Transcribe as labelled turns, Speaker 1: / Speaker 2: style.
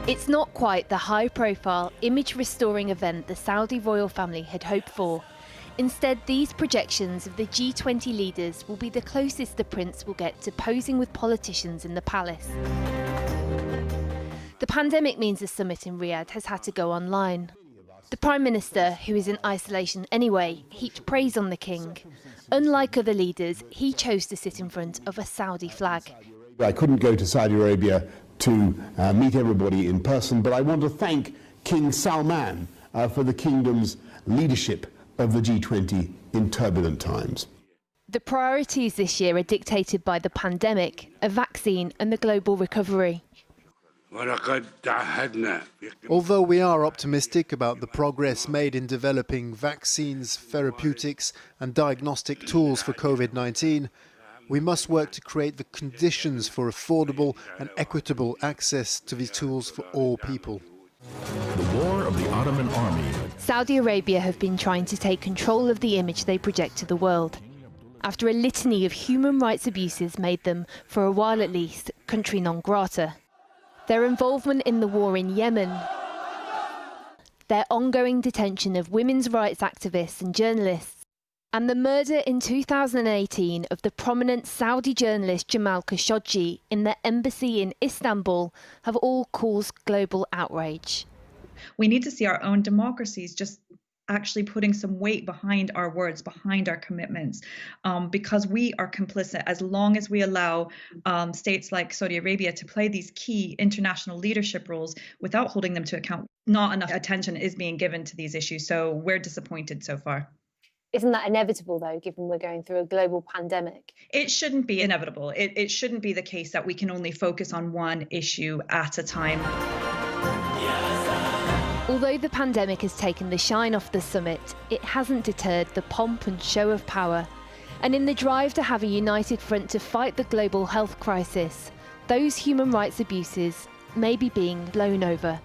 Speaker 1: It's not quite the high-profile, image-restoring event the Saudi royal family had hoped for. Instead, these projections of the G20 leaders will be the closest the prince will get to posing with politicians in the palace. The pandemic means the summit in Riyadh has had to go online. The Prime Minister, who is in isolation anyway, heaped praise on the king. Unlike other leaders, he chose to sit in front of a Saudi flag.
Speaker 2: I couldn't go to Saudi Arabia to meet everybody in person, but I want to thank King Salman for the kingdom's leadership of the G20 in turbulent times.
Speaker 1: The priorities this year are dictated by the pandemic, a vaccine and the global recovery.
Speaker 3: Although we are optimistic about the progress made in developing vaccines, therapeutics and diagnostic tools for COVID-19, we must work to create the conditions for affordable and equitable access to these tools for all people.
Speaker 4: The war of the Ottoman army.
Speaker 1: Saudi Arabia have been trying to take control of the image they project to the world, after a litany of human rights abuses made them, for a while at least, country non grata. Their involvement in the war in Yemen, their ongoing detention of women's rights activists and journalists, and the murder in 2018 of the prominent Saudi journalist Jamal Khashoggi in their embassy in Istanbul have all caused global outrage.
Speaker 5: We need to see our own democracies just actually putting some weight behind our words, behind our commitments, because we are complicit as long as we allow states like Saudi Arabia to play these key international leadership roles without holding them to account. Not enough attention is being given to these issues, so we're disappointed so far.
Speaker 6: Isn't that inevitable, though, given we're going through a global pandemic?
Speaker 5: It shouldn't be inevitable. It shouldn't be the case that we can only focus on one issue at a time.
Speaker 1: Although the pandemic has taken the shine off the summit, it hasn't deterred the pomp and show of power. And in the drive to have a united front to fight the global health crisis, those human rights abuses may be being blown over.